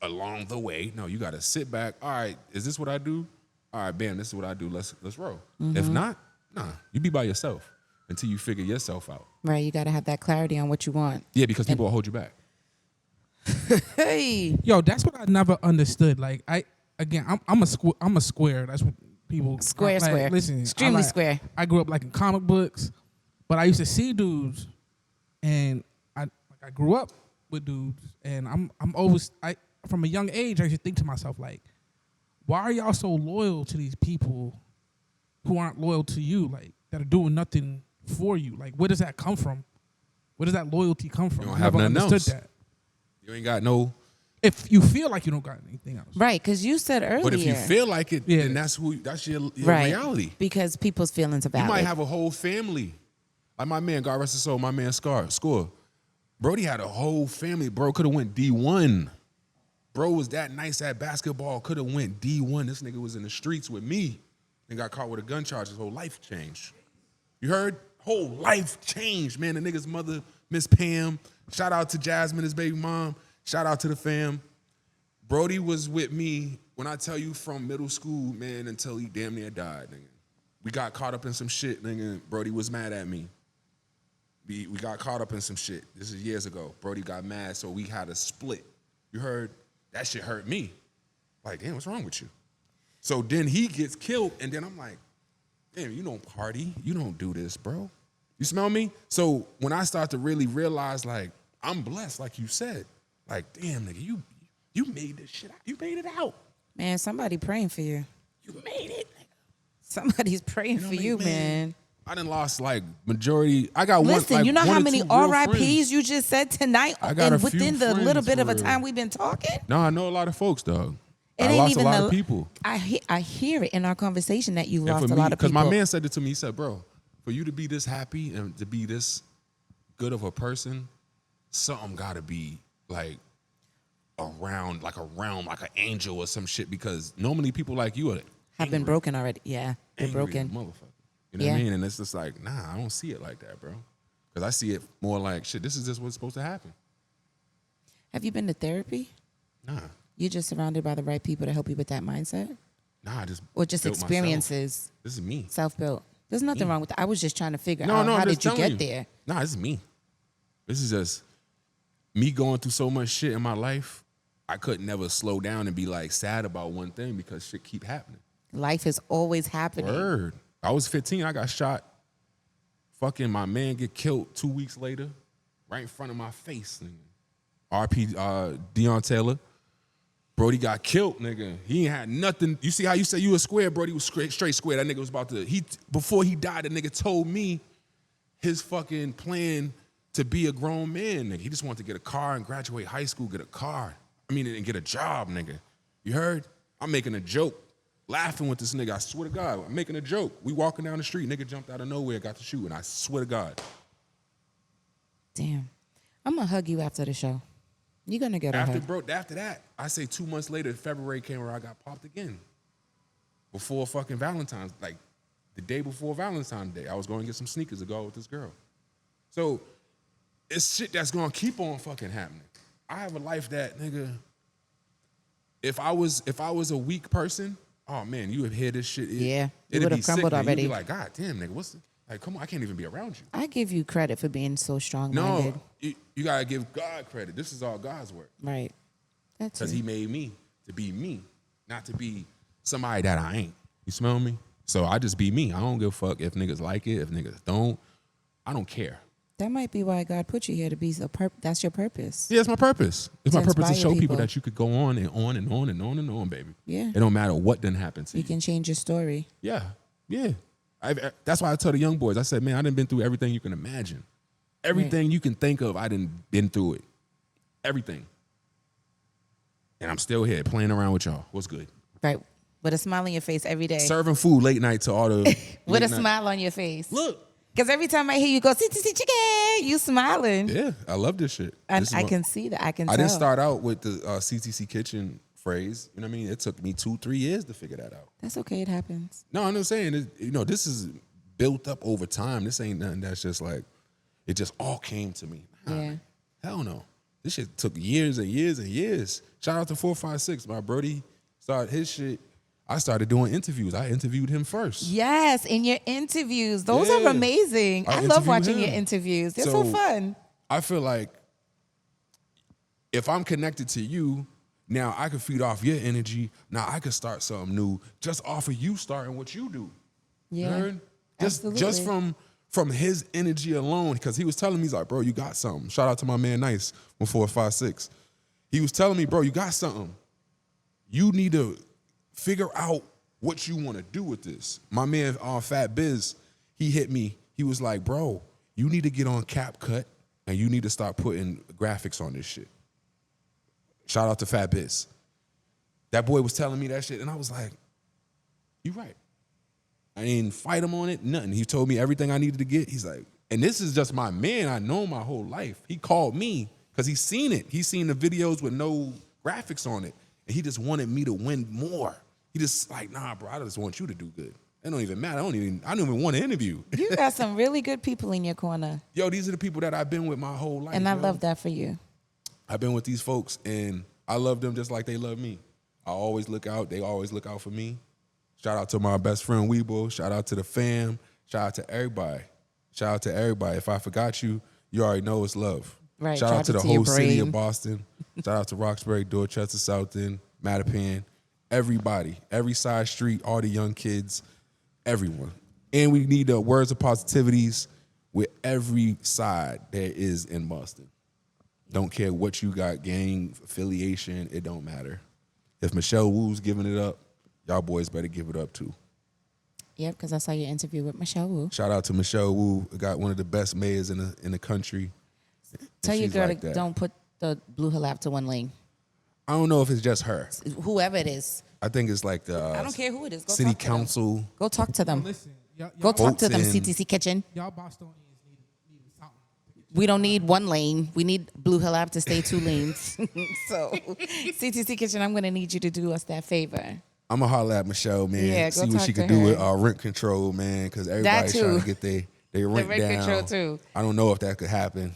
along the way. No, you got to sit back. All right, is this what I do? All right, bam, this is what I do. Let's roll. If not, nah, you be by yourself until you figure yourself out. Right. You got to have that clarity on what you want. Yeah, because people will hold you back. Hey. yo, that's what I never understood. Like, I'm a square. That's what people Square. Listen, Extremely square. I grew up like in comic books, but I used to see dudes, and I grew up with dudes, and I'm always from a young age I used to think to myself like, why are y'all so loyal to these people who aren't loyal to you, like that are doing nothing for you? Like, where does that come from? Where does that loyalty come from? You don't I have never nothing understood else. that. You ain't got no. If you feel like you don't got anything else, Right. Because you said earlier. But if you feel like it, Yeah. then that's your right. reality. Because people's feelings are You valid. might have a whole family. Like my man, God rest his soul, my man Score. Brody had a whole family. Bro could have went D1. Bro was that nice at basketball, could have went D1. This nigga was in the streets with me and got caught with a gun charge. His whole life changed. You heard? Whole life changed, man. The nigga's mother, Miss Pam. Shout out to Jasmine, his baby mom. Shout out to the fam. Brody was with me, when I tell you, from middle school, man, until he damn near died, nigga. We got caught up in some shit, nigga. Brody was mad at me. We got caught up in some shit. This is years ago. Brody got mad, so we had a split. You heard? That shit hurt me. Like, damn, what's wrong with you? So then he gets killed, and then I'm like, damn, you don't party. You don't do this, bro. You smell me? So when I start to really realize, like, I'm blessed, like you said. Like, damn, nigga, you made this shit out. You made it out. Man, somebody praying for you. You made it, nigga. Somebody's praying You know for what I you, mean? man. I done lost, like, majority. I got Listen, one, like, you know one how or many two real RIPs friends. you just said tonight I got a and few within the little friends, bit of a for real. time we've been talking? No, I know a lot of folks, dog. It I ain't lost even a lot the- of people. I hear it in our conversation that you And lost for a me, lot of because people. my man said it to me, he said, bro, for you to be this happy and to be this good of a person, something got to be, like, around, like an angel or some shit, because normally people like you are have been broken already. Yeah, they're angry broken. motherfucker. You know what Yeah. I mean? And it's just like, nah, I don't see it like that, bro. Because I see it more like, shit, this is just what's supposed to happen. Have you been to therapy? Nah, You're just surrounded by the right people to help you with that mindset? I just Or just built myself. experiences, This is me. self-built? There's nothing wrong with that. I was just trying to figure No, out no, how I'm just did you telling get there? Nah, this is me. This is just me going through so much shit in my life. I could never slow down and be like sad about one thing because shit keep happening. Life is always happening. Word. I was 15. I got shot. Fucking my man get killed 2 weeks later, right in front of my face. Nigga. RP Deion Taylor. Brody got killed, nigga. He ain't had nothing. You see how you say you was square? Brody was straight square. That nigga was about to. Before he died, the nigga told me his fucking plan to be a grown man, nigga. He just wanted to get a car and graduate high school, get a car. And get a job, nigga. You heard? I'm making a joke, laughing with this nigga. I swear to God, I'm making a joke. We walking down the street, nigga jumped out of nowhere, got to shoot, and I swear to God. Damn. I'm going to hug you after the show. You're going to get a hug. After that, I say 2 months later, February came where I got popped again. Before fucking Valentine's, like the day before Valentine's Day, I was going to get some sneakers to go out with this girl. So it's shit that's going to keep on fucking happening. I have a life that, nigga, if I was a weak person, oh man, you would hear this shit. Yeah, you it'd would have be crumbled sick, man. already. You'd be like, God damn, nigga, like, come on, I can't even be around you. I give you credit for being so strong-minded. No, you gotta give God credit. This is all God's work. Right. That's Because it. he made me to be me, not to be somebody that I ain't. You smell me? So I just be me. I don't give a fuck if niggas like it, if niggas don't. I don't care. That might be why God put you here to be that's your purpose. Yeah, it's my purpose. It's To my purpose to inspire show people people. that you could go on and on and on and on and on, baby. Yeah. It don't matter what done happened to you. You can change your story. Yeah, yeah. That's why I tell the young boys, I said, man, I done been through everything you can imagine. Everything you can think of, I done been through it. Everything. And I'm still here playing around with y'all. What's good? Right. With a smile on your face every day. Serving food late night to all the... With a late night. smile on your face. Look. Because every time I hear you go, CTC chicken, you smiling. Yeah, I love this shit. And This is I what- can see that. I can tell. I didn't start out with the CTC kitchen phrase. You know what I mean? It took me 2-3 years to figure that out. That's okay. It happens. No, I'm not saying, this is built up over time. This ain't nothing that's just like, it just all came to me. Nah, Yeah. Hell no. This shit took years and years and years. Shout out to 456. My Brody started his shit. I started doing interviews. I interviewed him first. Yes, in your interviews. Those Yeah. are amazing. I love interviewed watching him. your interviews. They're so fun. I feel like if I'm connected to you, now I can feed off your energy. Now I can start something new just off of you starting what you do. You Yeah. heard? Just Absolutely. from his energy alone, because he was telling me, he's like, bro, you got something. Shout out to my man Nice from 456. He was telling me, bro, you got something. You need to figure out what you want to do with this. My man Fat Biz, he hit me. He was like, bro, you need to get on CapCut and you need to start putting graphics on this shit. Shout out to Fat Biz. That boy was telling me that shit, and I was like, you right. I didn't fight him on it, nothing. He told me everything I needed to get. He's like, and this is just my man. I know my whole life. He called me because he's seen it. He's seen the videos with no graphics on it, and he just wanted me to win more. He just like, nah, bro, I just want you to do good. It don't even matter. I don't even want to interview. You got some really good people in your corner. Yo, these are the people that I've been with my whole life. And I yo. love that for you. I've been with these folks, and I love them just like they love me. I always look out. They always look out for me. Shout out to my best friend, Weebo. Shout out to the fam. Shout out to everybody. Shout out to everybody. If I forgot you, you already know it's love. Right. Shout out to the your whole city brain. of Boston. Shout out to Roxbury, Dorchester, South End, Mattapan. Everybody. Every side street, all the young kids, everyone. And we need the words of positivities with every side there is in Boston. Don't care what you got, gang, affiliation, it don't matter. If Michelle Wu's giving it up, y'all boys better give it up too. Yep, because I saw your interview with Michelle Wu. Shout out to Michelle Wu, got one of the best mayors in the country. Tell your she's girl like to that. don't put the blue hijab to one lane. I don't know if it's just her. Whoever it is. I think it's like the I don't care who it is. Go city talk to them. council. Go talk to them. Listen, Go talk to them, votes in. CTC Kitchen. y'all Bostonians need something. We don't need one lane. We need blue hijab to stay 2 lanes. So, CTC Kitchen, I'm going to need you to do us that favor. I'm going to holler at Michelle, man. Yeah, go see what talk she to could do her. with rent control, man, because everybody's too. trying to get their rent rent down. control, too. I don't know if that could happen.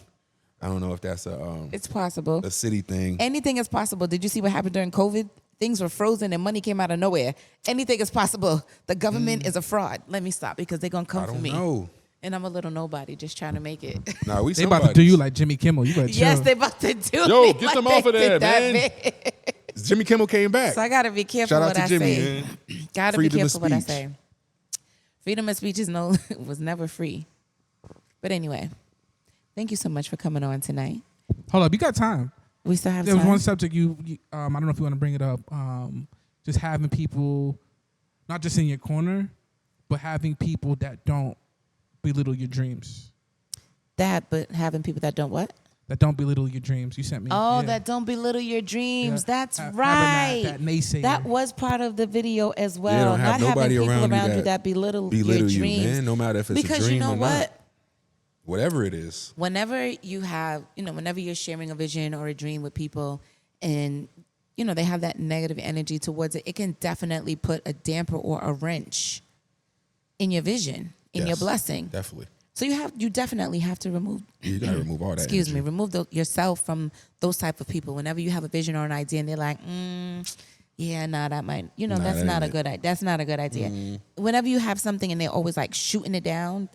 I don't know if that's It's possible. a city thing. Anything is possible. Did you see what happened during COVID? Things were frozen and money came out of nowhere. Anything is possible. The government is a fraud. Let me stop because they're going to come I for don't me. know. And I'm a little nobody just trying to make it. Nah, we They about to do somebody. you like Jimmy Kimmel. You better chill. Yes, they about to do Yo, me get like them they off of there, did that man. Jimmy Kimmel came back. So I got to be careful Shout out what to I Jimmy, say. man. Got to be Freedom of careful what I speech. say. Freedom of speech was never free. But anyway, thank you so much for coming on tonight. Hold up, you got time. We still have There was time. one subject you I don't know if you want to bring it up. Just having people, not just in your corner, but having people that don't belittle your dreams. But having people that don't what? That don't belittle your dreams. You sent me. Oh, yeah. that don't belittle your dreams. Yeah. That's Having right. that naysayer. That was part of the video as well. don't have Not having nobody people around around you you that that belittle belittle your you, dreams. man. No matter if it's Because a dream you know or what? not. Whatever it is. Whenever you have, whenever you're sharing a vision or a dream with people and, they have that negative energy towards it, it can definitely put a damper or a wrench in your vision, in your Yes, blessing. Definitely. So you definitely have to remove. You gotta remove all that. Excuse me, energy. remove yourself from those type of people. Whenever you have a vision or an idea, and they're like, yeah, nah, that might, Nah, that's that not a ain't good idea. That's not a good idea. Whenever you have something and they're always like shooting it down,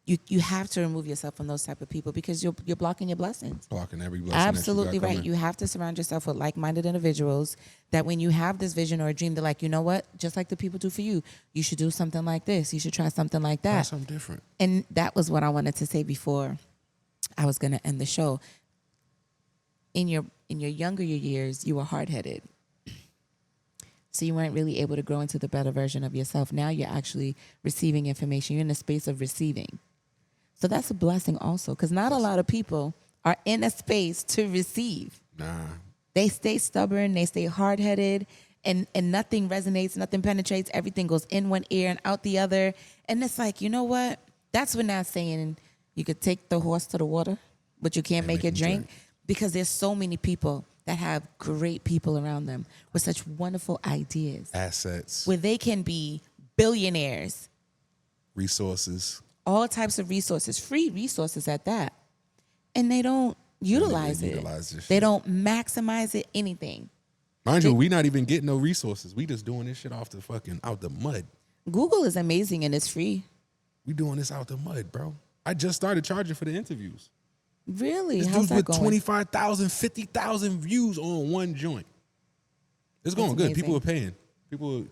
you have to remove yourself from those type of people because you're blocking your blessings. Blocking every blessing. Absolutely that you got right. coming. You have to surround yourself with like-minded individuals that when you have this vision or a dream, they're like, you know what? Just like the people do for you, you should do something like this. You should try something like that. Try something different. And that was what I wanted to say before I was going to end the show. In your younger years, you were hard-headed. So you weren't really able to grow into the better version of yourself. Now you're actually receiving information. You're in a space of receiving. So that's a blessing also, because not a lot of people are in a space to receive. Nah. They stay stubborn, they stay hard-headed, and nothing resonates, nothing penetrates. Everything goes in one ear and out the other. And it's like, you know what? That's when that saying, you could take the horse to the water, but you can't make it drink. Because there's so many people that have great people around them with such wonderful ideas. Assets. Where they can be billionaires. Resources. All types of resources, free resources at that. And they don't utilize it. They don't maximize it, anything. Mind you, we not even getting no resources. We just doing this shit off the fucking, out the mud. Google is amazing and it's free. We doing this out the mud, bro. I just started charging for the interviews. Really? This How's dude's that with going? 25,000, 50,000 views on one joint. It's going good. amazing. People are paying.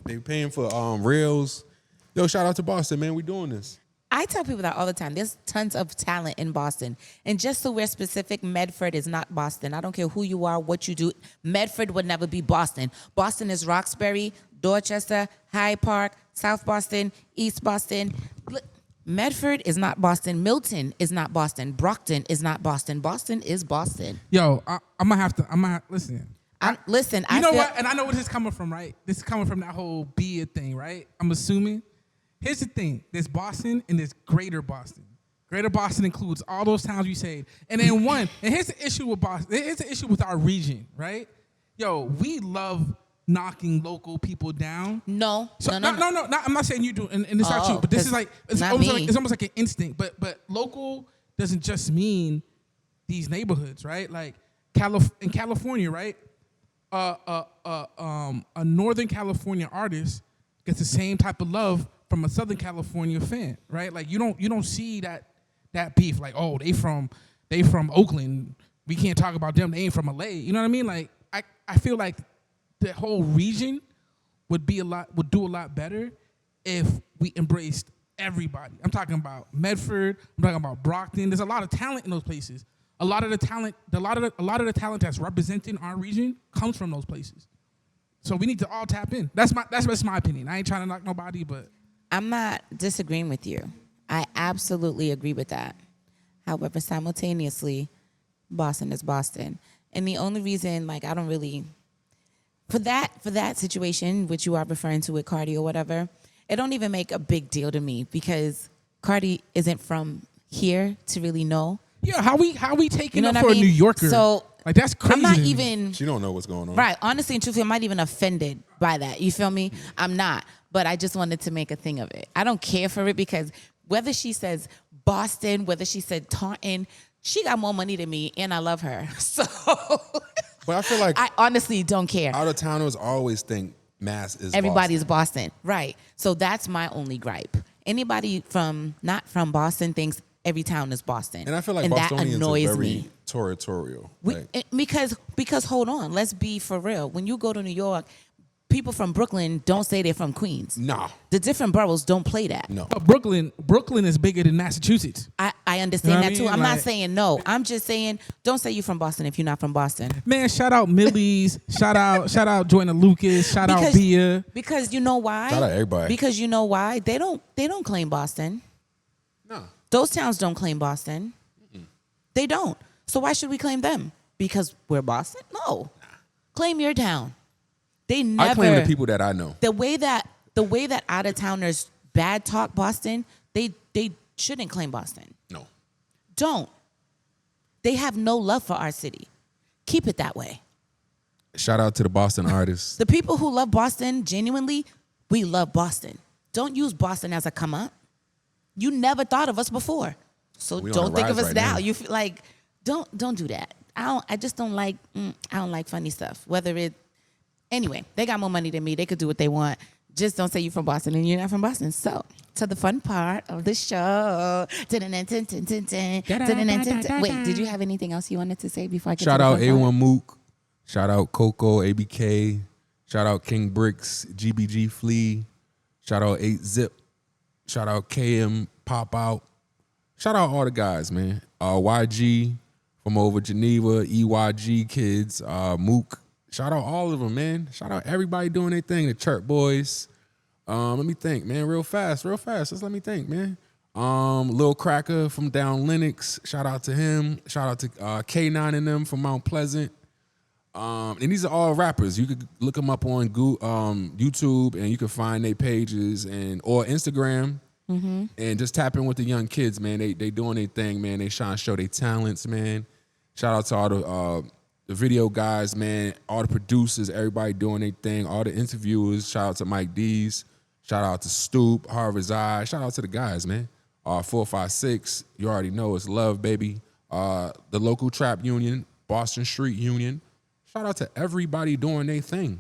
They paying for reels. Yo, shout out to Boston, man. We doing this. I tell people that all the time. There's tons of talent in Boston. And just so we're specific, Medford is not Boston. I don't care who you are, what you do. Medford would never be Boston. Boston is Roxbury, Dorchester, Hyde Park, South Boston, East Boston. Medford is not Boston. Milton is not Boston. Brockton is not Boston. Boston is Boston. Yo, I'm gonna have to listen. Listen, You know what? And I know where this is coming from, right? This is coming from that whole beer thing, right? I'm assuming. Here's the thing. There's Boston and there's Greater Boston. Greater Boston includes all those towns you said. And then and here's the issue with Boston. Here's the issue with our region, right? Yo, we love knocking local people down. No. I'm not saying you do, and it's not you, but this is like it's almost like an instinct. But local doesn't just mean these neighborhoods, right? Like in California, right? A Northern California artist gets the same type of love from a Southern California fan, right? Like you don't see that beef. Like, oh, they from Oakland. We can't talk about them. They ain't from LA. You know what I mean? Like I feel like the whole region would do a lot better if we embraced everybody. I'm talking about Medford. I'm talking about Brockton. There's a lot of talent in those places. A lot of the talent that's representing our region comes from those places. So we need to all tap in. That's my opinion. I ain't trying to knock nobody, but I'm not disagreeing with you. I absolutely agree with that. However, simultaneously, Boston is Boston. And the only reason, like, I don't really, for that situation, which you are referring to with Cardi or whatever, it don't even make a big deal to me because Cardi isn't from here to really know. Yeah, how we taking up what for I mean? a New Yorker? So like that's crazy. I'm not even. She don't know what's going on. Right. Honestly and truthfully, I'm not even offended by that. You feel me? I'm not. But I just wanted to make a thing of it. I don't care for it because whether she says Boston, whether she said Taunton, she got more money than me and I love her. So But I feel like I honestly don't care. out of towners always think Mass is Everybody's Boston. Right. So that's my only gripe. Anybody not from Boston thinks every town is Boston. And I feel like and Bostonians that annoys are very me. territorial. Because hold on, let's be for real. When you go to New York, people from Brooklyn don't say they're from Queens. Nah. The different boroughs don't play that. No. Brooklyn is bigger than Massachusetts. I understand that too. I mean? I'm not Like- saying no. I'm just saying don't say you're from Boston if you're not from Boston. Man, shout out Millie's, shout out Joyner Lucas, shout out Bia. Because you know why? Shout out everybody. Because you know why? They don't claim Boston. No. Those towns don't claim Boston. They don't. So why should we claim them? Because we're Boston? No. Claim your town. They never. I claim the people that I know. The way that out of towners bad talk Boston, they shouldn't claim Boston. No. Don't. They have no love for our city. Keep it that way. Shout out to the Boston artists. The people who love Boston, genuinely, we love Boston. Don't use Boston as a come up. You never thought of us before. So We on don't a think of rise us right now. now. You feel like don't do that. I just don't like funny stuff. Whether it anyway, they got more money than me. They could do what they want. Just don't say you're from Boston and you're not from Boston. So, to the fun part of the show. Wait, did you have anything else you wanted to say before I get Shout to the out fun part? A1 Mook. Shout out Coco, ABK. Shout out King Bricks, GBG Flea. Shout out 8-Zip. Shout out KM Pop Out. Shout out all the guys, man. YG from over Geneva, EYG kids, Mook. Shout out all of them, man. Shout out everybody doing their thing. The Chirp Boys. Let me think, man. Real fast. Just let me think, man. Lil Cracker from down Lennox. Shout out to him. Shout out to K9 and them from Mount Pleasant. And these are all rappers. You could look them up on YouTube, and you can find their pages or Instagram, and just tap in with the young kids, man. They doing their thing, man. They trying to show their talents, man. Shout out to all the video guys, man. All the producers, everybody doing their thing. All the interviewers. Shout out to Mike D's. Shout out to Stoop, Harvard's Eye. Shout out to the guys, man. 456. You already know it's love, baby. The local trap union, Boston Street Union. Shout out to everybody doing their thing.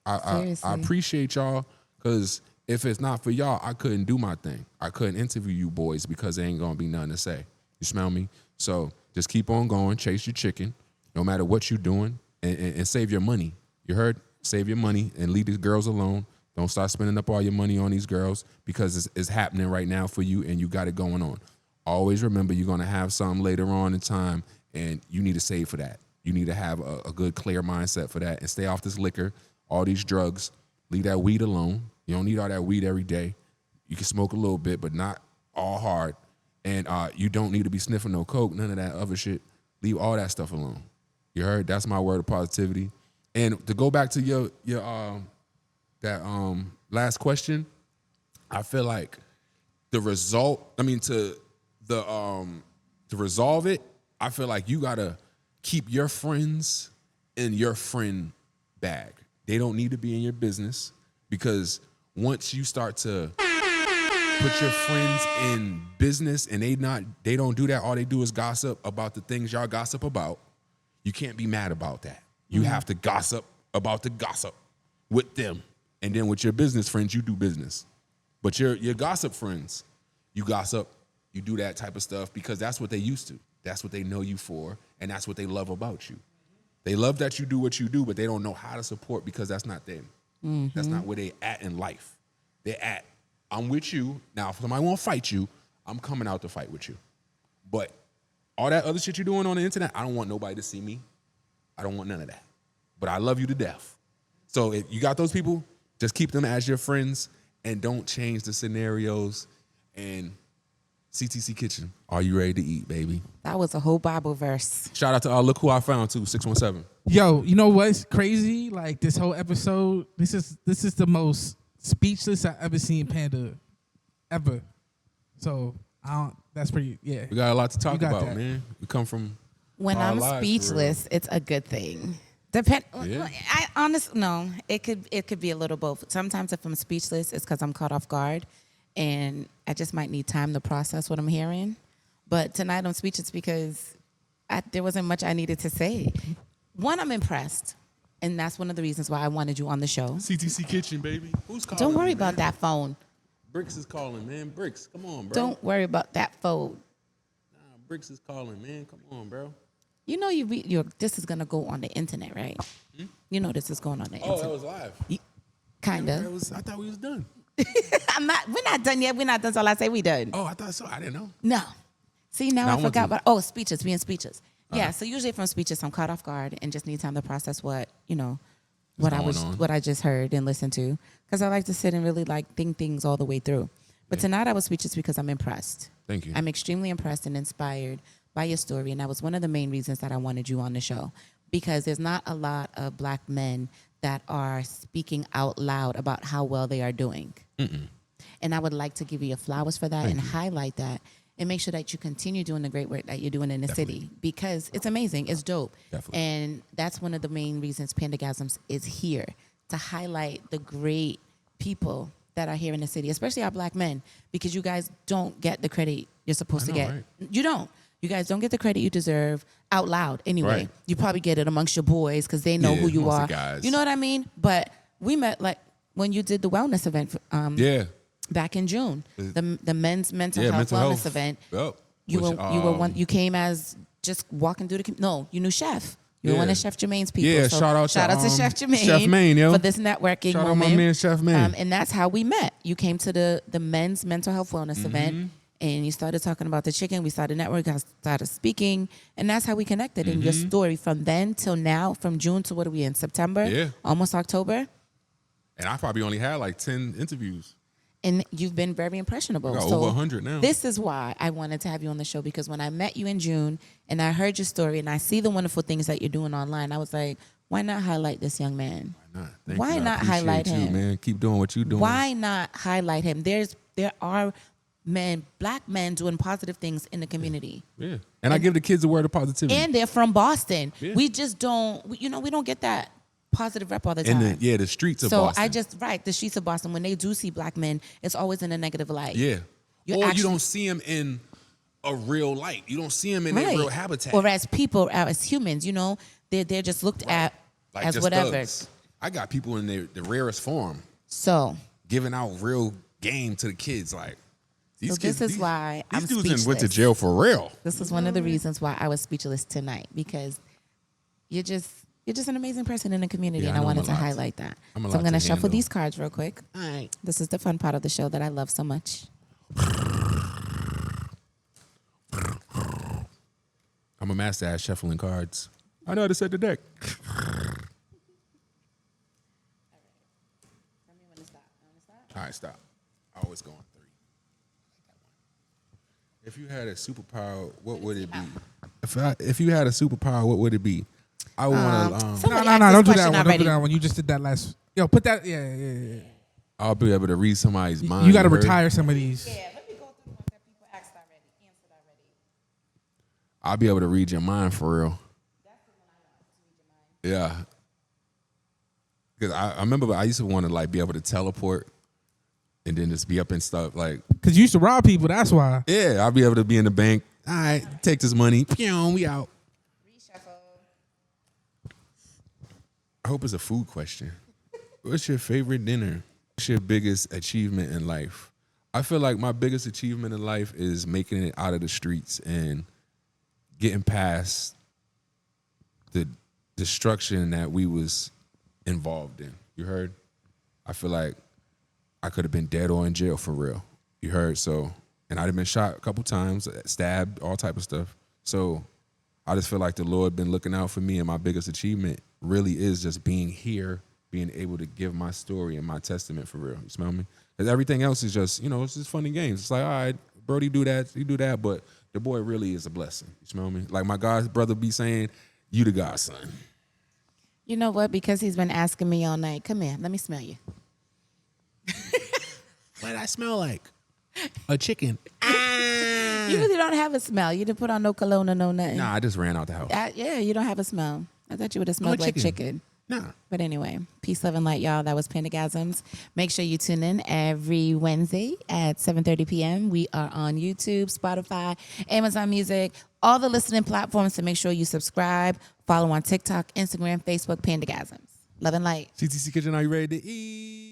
I appreciate y'all, because if it's not for y'all, I couldn't do my thing. I couldn't interview you boys because there ain't going to be nothing to say. You smell me? So just keep on going, chase your chicken, no matter what you're doing, and save your money. You heard? Save your money and leave these girls alone. Don't start spending up all your money on these girls, because it's happening right now for you and you got it going on. Always remember, you're going to have something later on in time, and you need to save for that. You need to have a good, clear mindset for that, and stay off this liquor, all these drugs. Leave that weed alone. You don't need all that weed every day. You can smoke a little bit, but not all hard. And you don't need to be sniffing no coke, none of that other shit. Leave all that stuff alone. You heard? That's my word of positivity. And to go back to your last question, I feel like to resolve it, I feel like you gotta keep your friends in your friend bag. They don't need to be in your business, because once you start to put your friends in business and they don't do that, all they do is gossip about the things y'all gossip about, you can't be mad about that. You have to gossip about the gossip with them. And then with your business friends, you do business. But your gossip friends, you gossip, you do that type of stuff because that's what they used to. That's what they know you for, and that's what they love about you. They love that you do what you do, but they don't know how to support, because that's not them. That's not where they at in life. They're at, I'm with you. Now, if somebody want to fight you, I'm coming out to fight with you. But all that other shit you're doing on the internet, I don't want nobody to see me. I don't want none of that. But I love you to death. So if you got those people, just keep them as your friends and don't change the scenarios. And CTC Kitchen, are you ready to eat, baby? That was a whole Bible verse. Shout out to look who I found too, 617. Yo, you know what's crazy? Like, this whole episode, this is the most speechless I've ever seen Panda, ever. So that's pretty, yeah. We got a lot to talk about, that. man. We come from When our I'm lives, speechless, it's a good thing. Yeah. It could be a little both. Sometimes if I'm speechless, it's because I'm caught off guard, and I just might need time to process what I'm hearing. But tonight I'm speechless because there wasn't much I needed to say. One, I'm impressed, and that's one of the reasons why I wanted you on the show. CTC Kitchen, baby. Who's calling? Don't worry me, about man? that phone. Bricks is calling, man. Bricks, come on, bro. Don't worry about that phone. Nah, Bricks is calling, man. Come on, bro. You know this is gonna go on the internet, right? You know this is going on the internet. Oh, that was live. Kinda. I thought we was done. We're not done yet. We're not done. So I say we done. Oh, I thought so. I didn't know. No. See, now Now I I want forgot to. about, speeches, being speeches. Yeah, so usually if I'm speeches, I'm caught off guard and just need time to process what I just heard and listened to. Because I like to sit and really think things all the way through. But tonight I was speeches because I'm impressed. Thank you. I'm extremely impressed and inspired by your story. And that was one of the main reasons that I wanted you on the show. Because there's not a lot of black men that are speaking out loud about how well they are doing. And I would like to give you your flowers for that and highlight that and make sure that you continue doing the great work that you're doing in the city, because it's amazing. It's dope. Definitely. And that's one of the main reasons Pandagasms is here, to highlight the great people that are here in the city, especially our black men, because you guys don't get the credit you're supposed to get. Right? You don't. You guys don't get the credit you deserve out loud anyway. Right. You probably get it amongst your boys because they know who you amongst are. the guys. You know what I mean? But we met, when when you did the wellness event. Yeah. Back in June, the men's mental health mental wellness health. event. Yep. You were one. You came as just walking through the. No, you knew Chef. You were one of Chef Jermaine's people. Yeah, so shout out to Chef Jermaine. Chef Maine, yo. For this networking Shout moment. out my man Chef Maine. And that's how we met. You came to the men's mental health wellness event, and you started talking about the chicken. We started networking. I started speaking, and that's how we connected. And your story from then till now, from June to what are we in September? Yeah. Almost October. And I probably only had like 10 interviews. And you've been very impressionable. I got over 100 now. This is why I wanted to have you on the show, because when I met you in June and I heard your story and I see the wonderful things that you're doing online, I was like, why not highlight this young man? Why not? Thank Why you. I not appreciate highlight you, him? man. Keep doing what you're doing. Why not highlight him? There are black men doing positive things in the community. Yeah. And I give the kids a word of positivity. And they're from Boston. Yeah. We just don't, we don't get that positive rep all the time. And the streets of so Boston. the streets of Boston, when they do see black men, it's always in a negative light. Yeah. You You don't see them in a real light. You don't see them in their real habitat. Or as people, as humans, they're just looked at Like as just whatever. thugs. I got people in the rarest form So giving out real game to the kids. Like these kids, this is why I'm these dudes speechless. went to jail for real. This is one of the reasons why I was speechless tonight, because you're just an amazing person in the community, Yeah, and I I know wanted I'm a to lot. highlight that. I'm a So I'm lot going to to shuffle handle. these cards real quick. All right. This is the fun part of the show that I love so much. I'm a master at shuffling cards. I know how to set the deck. All right, stop. I always go on 3. If you had a superpower, what would it be? If you had a superpower, what would it be? I would want to. Somebody No, asked don't do this that question one. Don't already. do that one. You just did that last. Yo, put that. Yeah. I'll be able to read somebody's mind. You got to heard? retire some of these. Yeah, let me go through ones that people asked already, answered already. I'll be able to read your mind for real. That's the one I know, to read your mind. Yeah. Because I remember I used to want to like be able to teleport and then just be up and stuff. Like, Because you used to rob people. That's why. yeah, I'll be able to be in the bank. All right, take this money. Pew, we out. Reshuffle. I hope it's a food question. What's your favorite dinner? What's your biggest achievement in life? I feel like my biggest achievement in life is making it out of the streets and getting past the destruction that we was involved in. You heard? I feel like I could have been dead or in jail for real. You heard? So, and I'd have been shot a couple times, stabbed, all type of stuff. So I just feel like the Lord been looking out for me, and my biggest achievement really is just being here, being able to give my story and my testament for real. You smell me? Because everything else is just, it's just fun and games. It's like, all right, Brody do that, you do that, but the boy really is a blessing. You smell me? Like my God's brother be saying, you the God's son. You know what? Because he's been asking me all night. Come here, let me smell you. What I smell like? A chicken. You really don't have a smell. You didn't put on no cologne or no nothing. Nah, I just ran out the house. Yeah, you don't have a smell. I thought you would have smelled like chicken. Nah. But anyway, peace, love, and light, y'all. That was Pandagasms. Make sure you tune in every Wednesday at 7:30 p.m. We are on YouTube, Spotify, Amazon Music, all the listening platforms. So make sure you subscribe, follow on TikTok, Instagram, Facebook, Pandagasms. Love and light. CTC Kitchen, are you ready to eat?